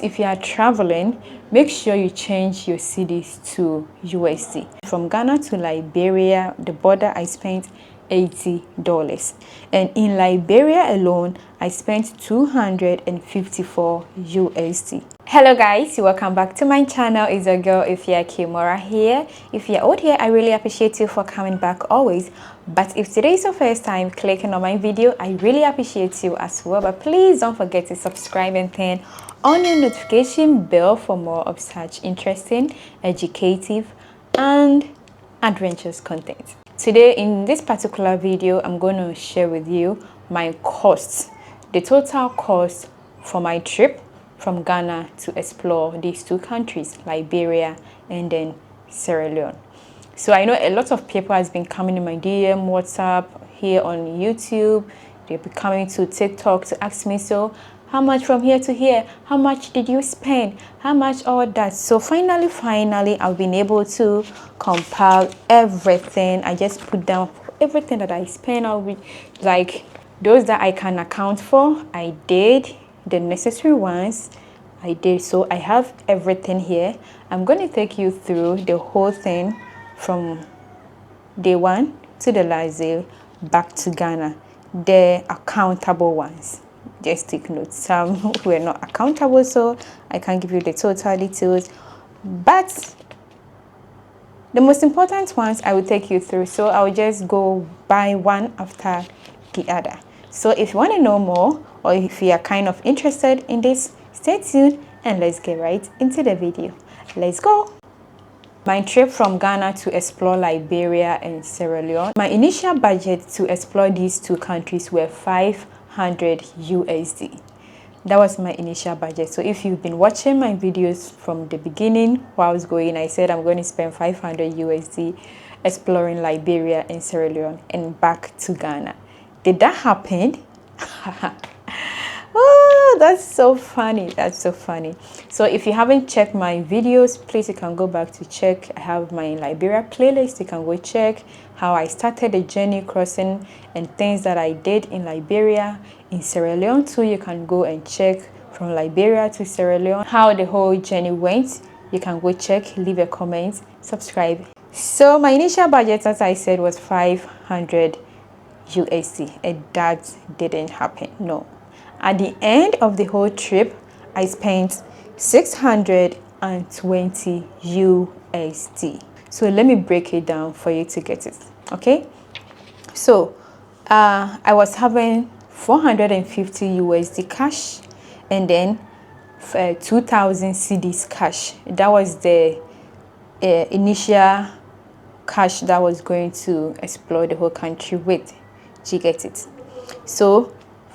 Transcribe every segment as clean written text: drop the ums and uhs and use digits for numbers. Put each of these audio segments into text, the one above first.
If you are traveling, make sure you change your cedis to USD. From Ghana to Liberia, the border, I spent $80, and in Liberia alone I spent 254 USD. Hello guys, welcome back to my channel. It's your girl EfyaKimora here. If you're out here, I really appreciate you for coming back always, but if today is your first time clicking on my video, I really appreciate you as well. But please don't forget to subscribe and turn on your notification bell for more of such interesting, educative and adventurous content. Today in this particular video, I'm going to share with you my costs, the total cost for my trip from Ghana to explore these two countries, Liberia and then Sierra Leone. So I know a lot of people has been coming in my DM, WhatsApp, here on YouTube. They'll be coming to TikTok to ask me, so how much from here to here? How much did you spend? How much all that? So finally, I've been able to compile everything. I just put down everything that I spent. I'll be like those that I can account for. I did the necessary ones. I did. So I have everything here. I'm going to take you through the whole thing from day one to the last day back to Ghana. The accountable ones. Just take notes. Some were not accountable, so I can't give you the total details, but the most important ones I will take you through. So I will just go by one after the other. So if you want to know more, or if you are kind of interested in this, stay tuned and let's get right into the video. Let's go. My trip from Ghana to explore Liberia and Sierra Leone. My initial budget to explore these two countries were 500 USD. That was my initial budget. So if you've been watching my videos from the beginning while I was going, I said I'm going to spend 500 USD exploring Liberia and Sierra Leone and back to Ghana. Did that happen? Oh, that's so funny. That's so funny. So if you haven't checked my videos, please, you can go back to check. I have my Liberia playlist. You can go check how I started the journey crossing and things that I did in Liberia. In Sierra Leone too, you can go and check from Liberia to Sierra Leone how the whole journey went. You can go check, leave a comment, subscribe. So my initial budget, as I said, was 500 USD, and that didn't happen. No. At the end of the whole trip, I spent 620 USD. So let me break it down for you to get it. Okay. So I was having 450 USD cash and then 2,000 cedis cash. That was the initial cash that was going to explore the whole country with. Do you get it? So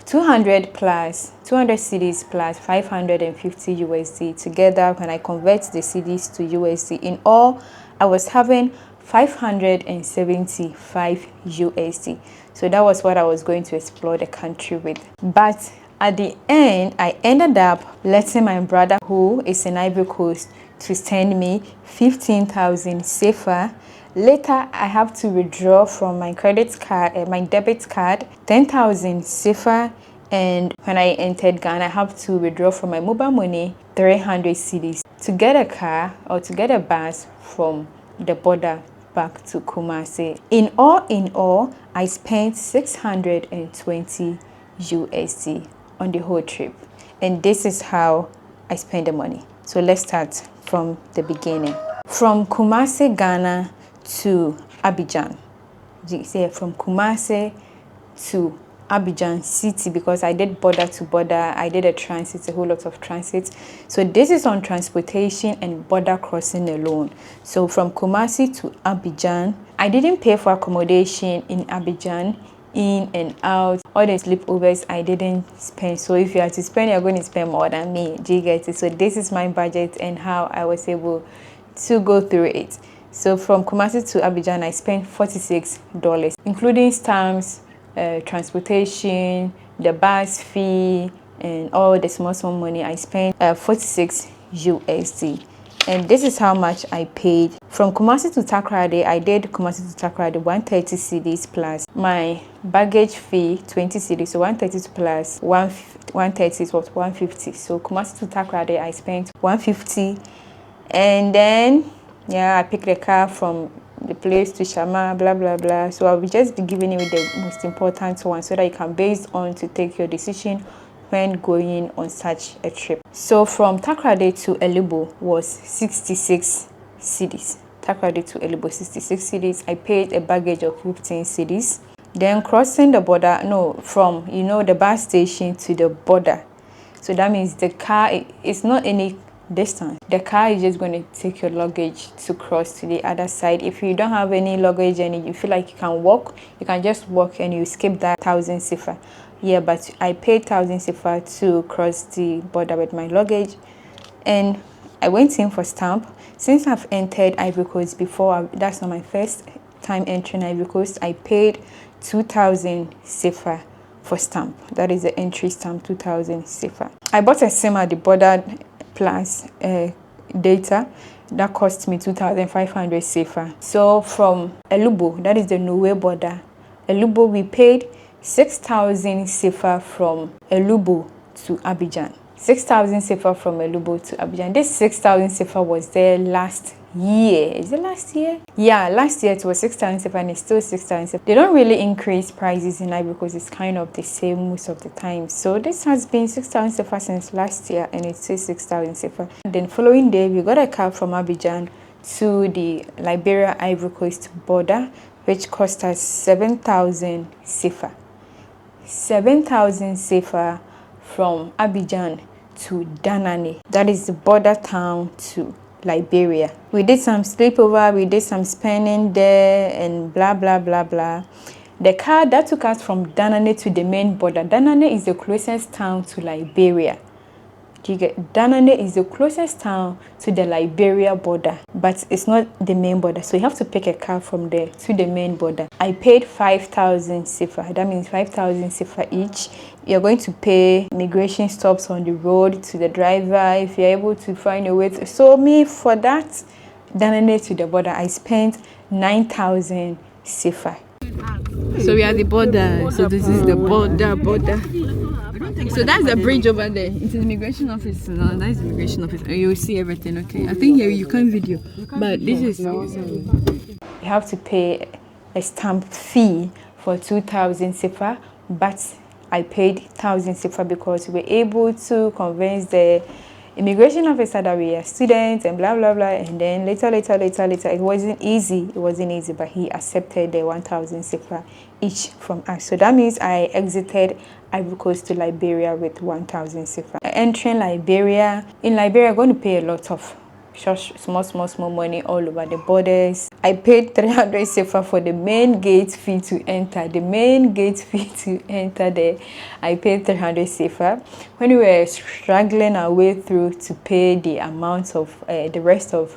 200 cedis plus 550 USD together. When I convert the cedis to USD, in all I was having 575 USD. So that was what I was going to explore the country with. But at the end, I ended up letting my brother, who is in Ivory Coast, to send me 15,000 CFA. Later, I have to withdraw from my credit card, my debit card, 10,000 CFA. And when I entered Ghana, I have to withdraw from my mobile money 300 cedis to get a car or to get a bus from the border back to Kumasi. In all, I spent 620 USD on the whole trip. And this is how I spent the money. So let's start from the beginning. From Kumasi, Ghana to Abidjan. You see, from Kumasi to Abidjan city, because I did border to border, I did a transit, a whole lot of transit. So this is on transportation and border crossing alone. So from Kumasi to Abidjan, I didn't pay for accommodation in Abidjan, in and out. All the sleepovers I didn't spend. So if you have to spend, you're going to spend more than me. Do you get it? So this is my budget and how I was able to go through it. So from Kumasi to Abidjan, I spent $46, including stamps, transportation, the bus fee, and all the small money. I spent 46 USD. And this is how much I paid. From Kumasi to Takoradi, I did Kumasi to Takoradi 130 cedis plus my baggage fee 20 cedis. So 130 plus 130 is what, 150. So Kumasi to Takoradi, I spent 150. And then yeah, I picked the car from the place to Shama, blah blah blah. So I'll just be giving you the most important one so that you can base on to take your decision when going on such a trip. So from Takoradi to Elubo was 66 cedis. Takoradi to Elubo 66 cedis. I paid a baggage of 15 cedis. Then crossing the border, no, from the bus station to the border. So that means the car is not any distance. The car is just going to take your luggage to cross to the other side. If you don't have any luggage and you feel like you can walk, you can just walk and you skip that 1,000 sifa. Yeah, but I paid 1,000 sifa to cross the border with my luggage. And I went in for stamp. Since I've entered Ivory Coast before, that's not my first time entering Ivory Coast, I paid 2,000 sifa for stamp. That is the entry stamp, 2,000 sifa. I bought a SIM at the border plus data that cost me 2,500 sifa. So from Elubo, that is the Norway border, Elubo, we paid 6,000 sifa from Elubo to Abidjan. 6,000 sifa from Elubo to Abidjan. This 6,000 sifa was there last year. Is it last year? Yeah, last year it was 6,000 sifa and it's still 6,000 sifa. They don't really increase prices in Ivory because it's kind of the same most of the time. So this has been 6,000 sifa since last year and it's still 6,000 sifa. And then following day, we got a cab from Abidjan to the Liberia Ivory Coast border, which cost us 7,000 sifa. 7,000 sifa from Abidjan to Danane. That is the border town to Liberia. We did some sleepover, we did some spending there and blah blah blah blah. The car that took us from Danane to the main border. Danane is the closest town to Liberia. Danane is the closest town to the Liberia border, but it's not the main border, so you have to pick a car from there to the main border. I paid 5,000 sifa. That means 5,000 sifa each. You're going to pay immigration stops on the road to the driver if you're able to find a way to. So me, for that Danane to the border, I spent 9,000 sifa. So we are the border. So this is the border. So that's the bridge over there. It's the immigration office. No, that's the immigration office. You will see everything, okay? I think here you can't video, but this is. You have to pay a stamp fee for 2,000 sifa, but I paid 1,000 sifa because we were able to convince the immigration officer that we are students and blah blah blah. And then later, it wasn't easy, but he accepted the 1,000 sifa each from us. So that means I exited Ivory Coast to Liberia with 1,000 sifa. Entering Liberia, in Liberia, I'm going to pay a lot of small money all over the borders. I paid 300 sifa for the main gate fee to enter. There, I paid 300 sifa. When we were struggling our way through to pay the amount of the rest of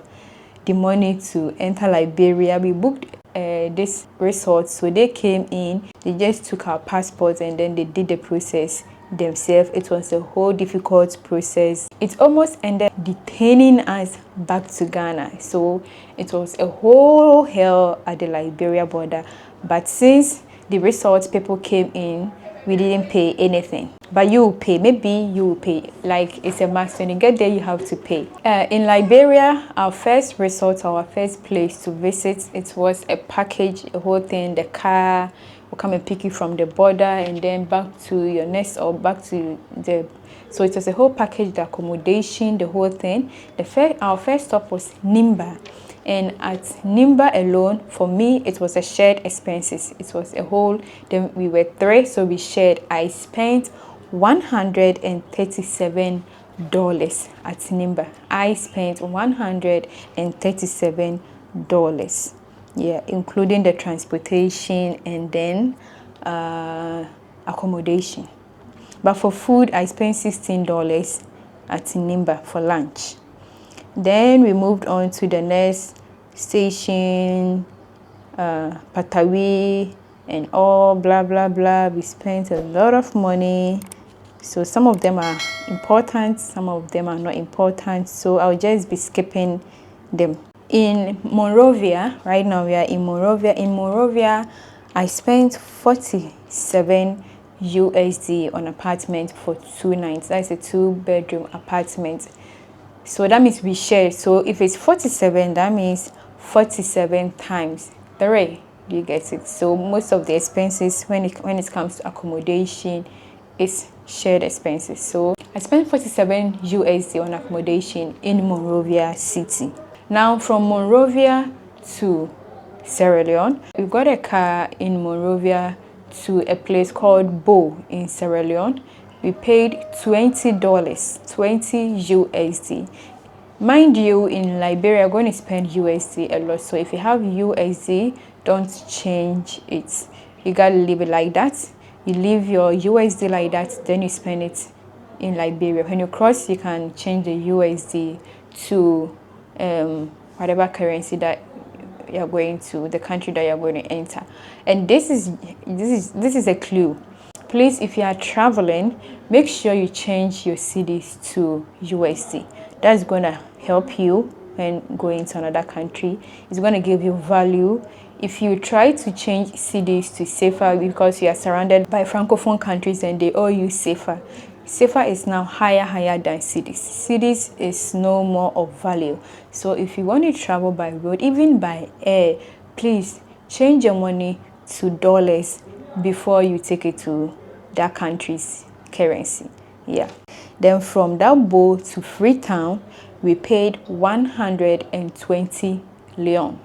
the money to enter Liberia, we booked this resort. So they came in, they just took our passports and then they did the process themselves. It was a whole difficult process. It almost ended detaining us back to Ghana. So it was a whole hell at the Liberia border. But since the resort people came in, we didn't pay anything. But you will pay. Maybe you will pay. Like, it's a must. When you get there, you have to pay. In Liberia, our first resort, our first place to visit, it was a package, a whole thing. The car will come and pick you from the border and then back to your nest or back to the. So it was a whole package, the accommodation, the whole thing. Our first stop was Nimba. And at Nimba alone, for me, it was a shared expenses. It was a whole, then we were three, so we shared. I spent $137 at Nimba. I spent $137. Yeah, including the transportation and then accommodation. But for food, I spent $16 at Nimba for lunch. Then we moved on to the next station, Patawi and all blah blah blah. We spent a lot of money So some of them are important, some of them are not important, so I'll just be skipping them. In Monrovia, right now we are in Monrovia. In Monrovia, I spent 47 USD on apartment for 2 nights. That's a 2-bedroom apartment. So that means we share. So if it's 47, that means 47 times 3. Do you get it? So most of the expenses when it comes to accommodation is shared expenses. So I spent 47 USD on accommodation in Monrovia City. Now from Monrovia to Sierra Leone, we got a car in Monrovia to a place called Bo in Sierra Leone. We paid $20, 20 USD. Mind you, in Liberia, you're going to spend USD a lot. So if you have USD, don't change it. You gotta leave it like that. You leave your USD like that, then you spend it in Liberia. When you cross, you can change the USD to whatever currency that you're going to, the country that you're going to enter. And this is a clue. Please, if you are traveling, make sure you change your cedis to USD. That's going to help you when going to another country. It's going to give you value. If you try to change cedis to CFA because you are surrounded by francophone countries and they all use CFA, CFA is now higher than cedis. Cedis is no more of value. So if you want to travel by road, even by air, please change your money to dollars before you take it to that country's currency. Yeah. Then from that Bo to Freetown, we paid 120 Leone.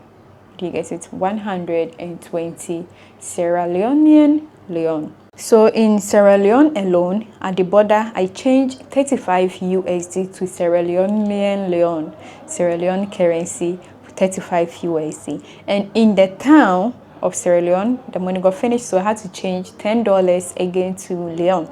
Do you get it? 120 Sierra Leonean Leone. So in Sierra Leone alone, at the border, I changed 35 USD to Sierra Leone currency, 35 USD. And in the town of Sierra Leone, the money got finished, so I had to change $10 again to Leone.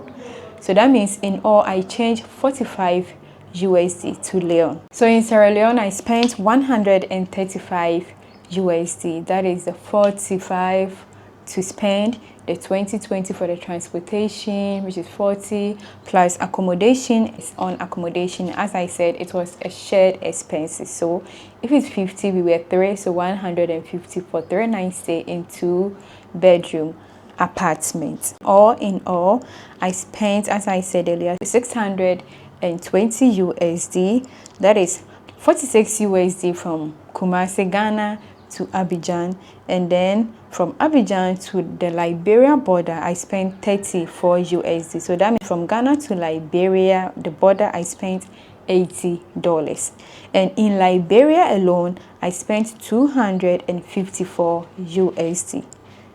So that means in all, I changed 45 USD to Leone. So in Sierra Leone, I spent 135 USD. That is the 45 to spend, the 20 for the transportation, which is 40, plus accommodation is on accommodation. As I said, it was a shared expenses. So if it's 50, we were 3, so 150 for 3 nights stay in 2-bedroom apartment. All in all, I spent, as I said earlier, 620 USD. That is 46 USD from Kumasi, Ghana to Abidjan, and then from Abidjan to the Liberia border, I spent 34 USD. So that means from Ghana to Liberia, the border, I spent $80. And in Liberia alone, I spent 254 USD.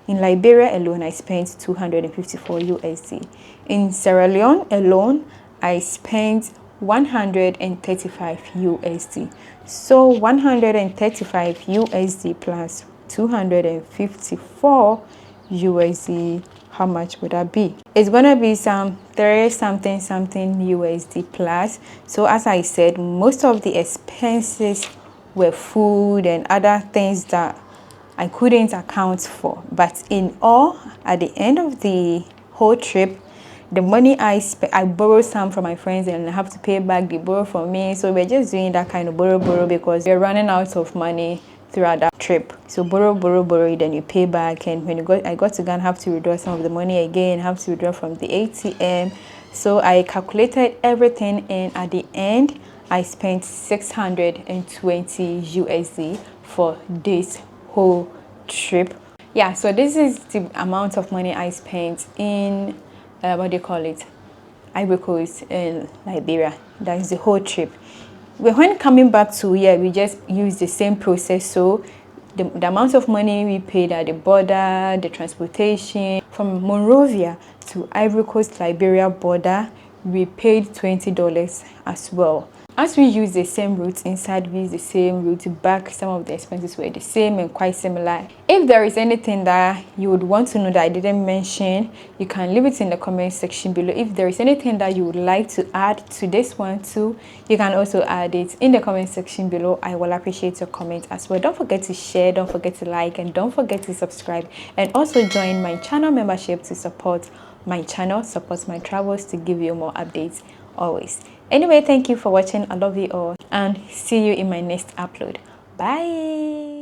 In Liberia alone, I spent 254 USD. In Sierra Leone alone, I spent 135 USD. So 135 USD plus 254 USD, how much would that be? It's gonna be some 30 something USD plus. So as I said, most of the expenses were food and other things that I couldn't account for. But in all, at the end of the whole trip, the money I spent, I borrowed some from my friends and I have to pay back. They borrow from me. So we're just doing that kind of borrow because we're running out of money throughout that trip. So borrow, then you pay back. And when I got to Ghana, I have to withdraw some of the money again, have to withdraw from the ATM. So I calculated everything, and at the end, I spent 620 USD for this whole trip. Yeah, so this is the amount of money I spent in what do you call it, Ivory Coast in Liberia. That is the whole trip. When coming back to here, we just use the same process. So the amount of money we paid at the border, the transportation from Monrovia to Ivory Coast Liberia border, we paid $20 as well. As we use the same route inside, we use the same route back. Some of the expenses were the same and quite similar. If there is anything that you would want to know that I didn't mention, you can leave it in the comment section below. If there is anything that you would like to add to this one too, you can also add it in the comment section below. I will appreciate your comment as well. Don't forget to share, don't forget to like, and don't forget to subscribe, and also join my channel membership to support my channel, support my travels to give you more updates always. Anyway, thank you for watching. I love you all and see you in my next upload. Bye.